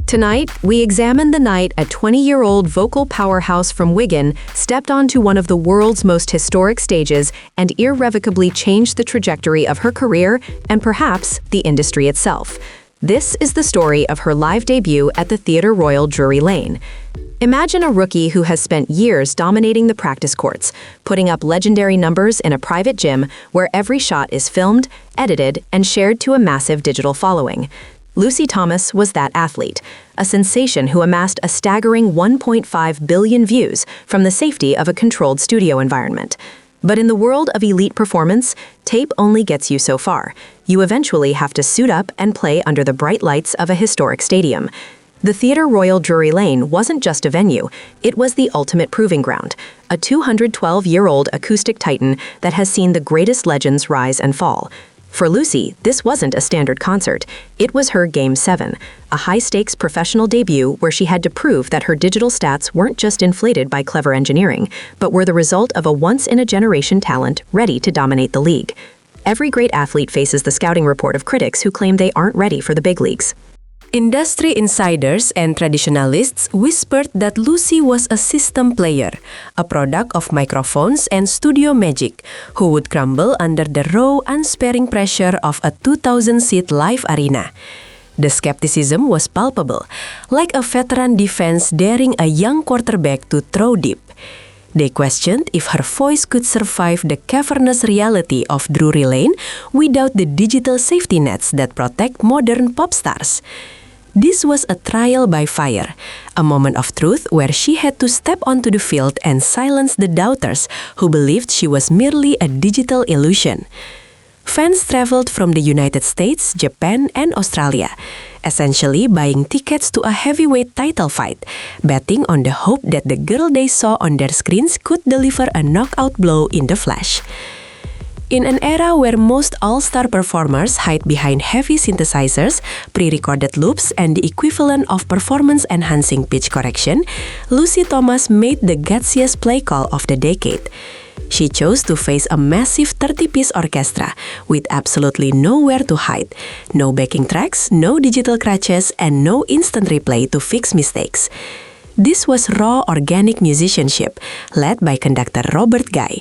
Tonight, we examine the night a 20-year-old vocal powerhouse from Wigan stepped onto one of the world's most historic stages and irrevocably changed the trajectory of her career and perhaps the industry itself. This is the story of her live debut at the Theatre Royal Drury Lane. Imagine a rookie who has spent years dominating the practice courts, putting up legendary numbers in a private gym where every shot is filmed, edited, and shared to a massive digital following. Lucy Thomas was that athlete, a sensation who amassed a staggering 1.5 billion views from the safety of a controlled studio environment. But in the world of elite performance, tape only gets you so far. You eventually have to suit up and play under the bright lights of a historic stadium. The Theatre Royal Drury Lane wasn't just a venue, it was the ultimate proving ground, a 212-year-old acoustic titan that has seen the greatest legends rise and fall. For Lucy, this wasn't a standard concert. It was her Game 7, a high-stakes professional debut where she had to prove that her digital stats weren't just inflated by clever engineering, but were the result of a once-in-a-generation talent ready to dominate the league. Every great athlete faces the scouting report of critics who claim they aren't ready for the big leagues. Industry insiders and traditionalists whispered that Lucy was a system player, a product of microphones and studio magic, who would crumble under the raw, unsparing pressure of a 2,000-seat live arena. The skepticism was palpable, like a veteran defense daring a young quarterback to throw deep. They questioned if her voice could survive the cavernous reality of Drury Lane without the digital safety nets that protect modern pop stars. This was a trial by fire, a moment of truth where she had to step onto the field and silence the doubters who believed she was merely a digital illusion. Fans traveled from the United States, Japan, and Australia, essentially buying tickets to a heavyweight title fight, betting on the hope that the girl they saw on their screens could deliver a knockout blow in the flesh. In an era where most all-star performers hide behind heavy synthesizers, pre-recorded loops, and the equivalent of performance-enhancing pitch correction, Lucy Thomas made the gutsiest play call of the decade. She chose to face a massive 30-piece orchestra with absolutely nowhere to hide, no backing tracks, no digital crutches, and no instant replay to fix mistakes. This was raw, organic musicianship, led by conductor Robert Guy.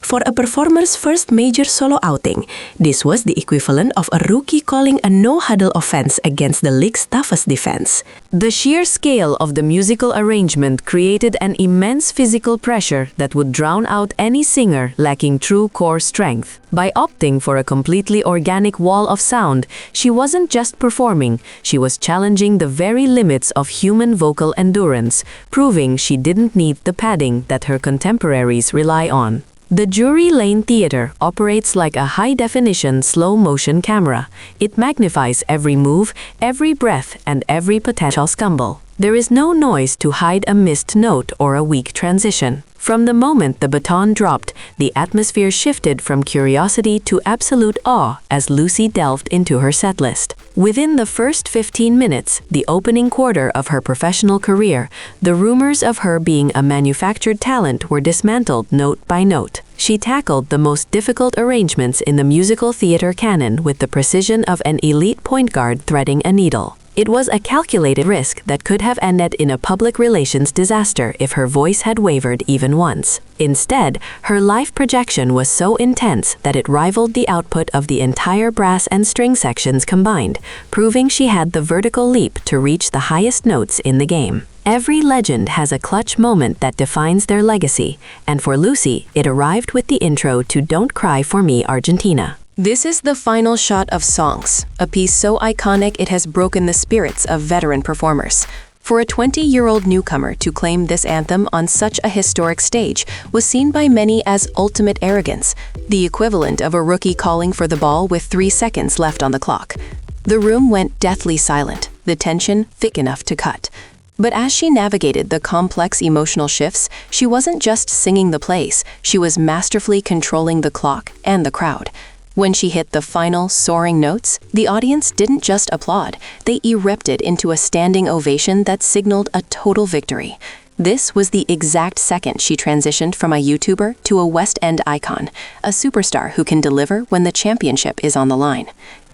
For a performer's first major solo outing, this was the equivalent of a rookie calling a no-huddle offense against the league's toughest defense. The sheer scale of the musical arrangement created an immense physical pressure that would drown out any singer lacking true core strength. By opting for a completely organic wall of sound, she wasn't just performing, she was challenging the very limits of human vocal endurance, proving she didn't need the padding that her contemporaries rely on. The Drury Lane Theatre operates like a high-definition slow-motion camera. It magnifies every move, every breath, and every potential stumble. There is no noise to hide a missed note or a weak transition. From the moment the baton dropped, the atmosphere shifted from curiosity to absolute awe as Lucy delved into her setlist. Within the first 15 minutes, the opening quarter of her professional career, the rumors of her being a manufactured talent were dismantled note by note. She tackled the most difficult arrangements in the musical theater canon with the precision of an elite point guard threading a needle. It was a calculated risk that could have ended in a public relations disaster if her voice had wavered even once. Instead, her live projection was so intense that it rivaled the output of the entire brass and string sections combined, proving she had the vertical leap to reach the highest notes in the game. Every legend has a clutch moment that defines their legacy, and for Lucy, it arrived with the intro to Don't Cry for Me Argentina. This is the final shot of Songs, a piece so iconic it has broken the spirits of veteran performers. For a 20-year-old newcomer to claim this anthem on such a historic stage was seen by many as ultimate arrogance, the equivalent of a rookie calling for the ball with 3 seconds left on the clock. The room went deathly silent, the tension thick enough to cut. But as she navigated the complex emotional shifts, she wasn't just singing the place, she was masterfully controlling the clock and the crowd. When she hit the final, soaring notes, the audience didn't just applaud, they erupted into a standing ovation that signaled a total victory. This was the exact second she transitioned from a YouTuber to a West End icon, a superstar who can deliver when the championship is on the line.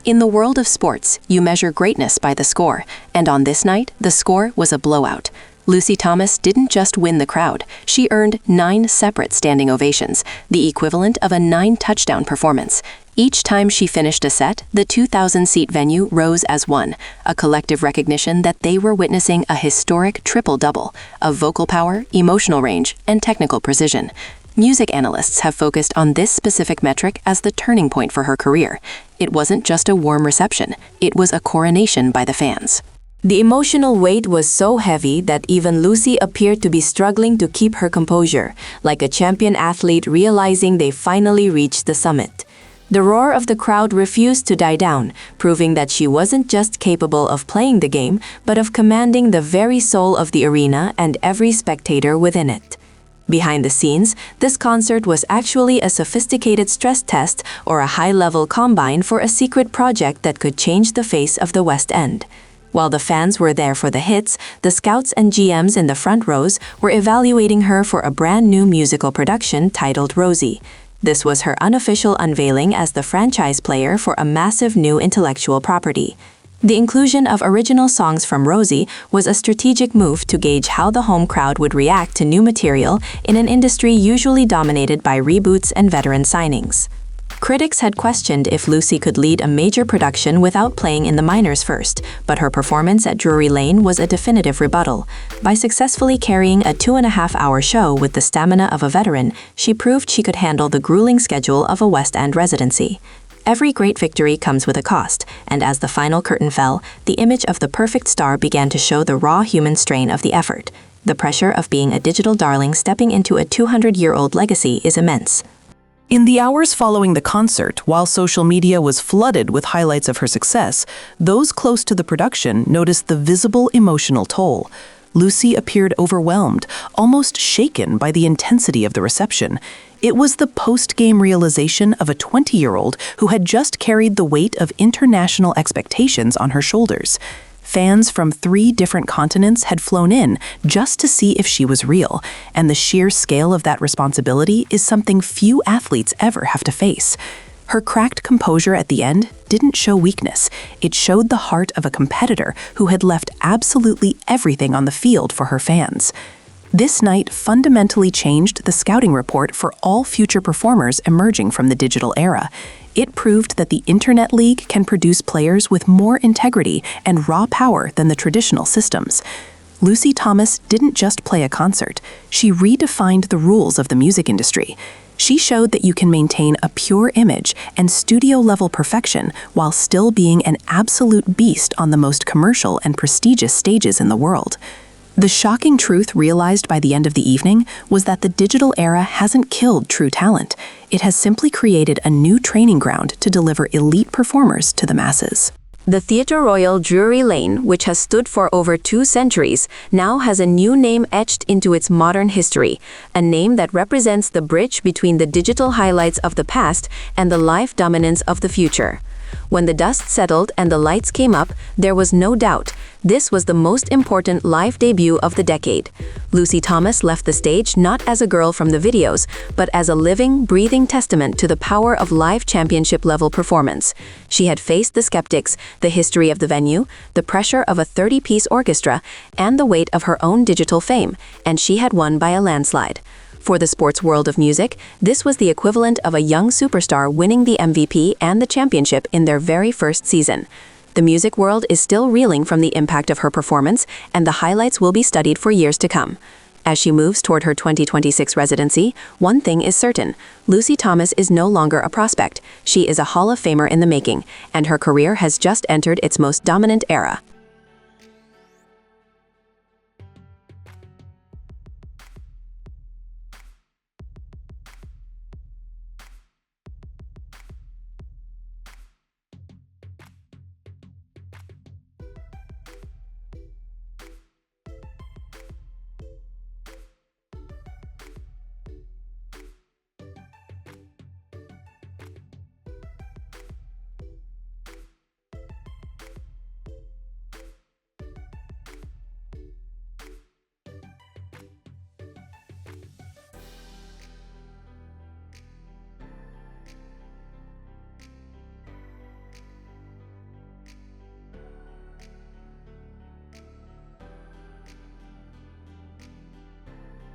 In the world of sports, you measure greatness by the score, and on this night, the score was a blowout. Lucy Thomas didn't just win the crowd, she earned 9 separate standing ovations, the equivalent of a 9-touchdown performance. Each time she finished a set, the 2,000-seat venue rose as one, a collective recognition that they were witnessing a historic triple-double of vocal power, emotional range, and technical precision. Music analysts have focused on this specific metric as the turning point for her career. It wasn't just a warm reception, it was a coronation by the fans. The emotional weight was so heavy that even Lucy appeared to be struggling to keep her composure, like a champion athlete realizing they finally reached the summit. The roar of the crowd refused to die down, proving that she wasn't just capable of playing the game, but of commanding the very soul of the arena and every spectator within it. Behind the scenes, this concert was actually a sophisticated stress test or a high-level combine for a secret project that could change the face of the West End. While the fans were there for the hits, the scouts and GMs in the front rows were evaluating her for a brand new musical production titled Rosie. This was her unofficial unveiling as the franchise player for a massive new intellectual property. The inclusion of original songs from Rosie was a strategic move to gauge how the home crowd would react to new material in an industry usually dominated by reboots and veteran signings. Critics had questioned if Lucy could lead a major production without playing in the minors first, but her performance at Drury Lane was a definitive rebuttal. By successfully carrying a 2.5-hour show with the stamina of a veteran, she proved she could handle the grueling schedule of a West End residency. Every great victory comes with a cost, and as the final curtain fell, the image of the perfect star began to show the raw human strain of the effort. The pressure of being a digital darling stepping into a 200-year-old legacy is immense. In the hours following the concert, while social media was flooded with highlights of her success, those close to the production noticed the visible emotional toll. Lucy appeared overwhelmed, almost shaken by the intensity of the reception. It was the post-game realization of a 20-year-old who had just carried the weight of international expectations on her shoulders. Fans from 3 different continents had flown in just to see if she was real, and the sheer scale of that responsibility is something few athletes ever have to face. Her cracked composure at the end didn't show weakness. It showed the heart of a competitor who had left absolutely everything on the field for her fans. This night fundamentally changed the scouting report for all future performers emerging from the digital era. It proved that the Internet League can produce players with more integrity and raw power than the traditional systems. Lucy Thomas didn't just play a concert, she redefined the rules of the music industry. She showed that you can maintain a pure image and studio-level perfection while still being an absolute beast on the most commercial and prestigious stages in the world. The shocking truth realized by the end of the evening was that the digital era hasn't killed true talent. It has simply created a new training ground to deliver elite performers to the masses. The Theatre Royal Drury Lane, which has stood for over 2 centuries, now has a new name etched into its modern history, a name that represents the bridge between the digital highlights of the past and the live dominance of the future. When the dust settled and the lights came up, there was no doubt. This was the most important live debut of the decade. Lucy Thomas left the stage not as a girl from the videos, but as a living, breathing testament to the power of live championship-level performance. She had faced the skeptics, the history of the venue, the pressure of a 30-piece orchestra, and the weight of her own digital fame, and she had won by a landslide. For the sports world of music, this was the equivalent of a young superstar winning the MVP and the championship in their very first season. The music world is still reeling from the impact of her performance, and the highlights will be studied for years to come. As she moves toward her 2026 residency, one thing is certain: Lucy Thomas is no longer a prospect. She is a Hall of Famer in the making, and her career has just entered its most dominant era.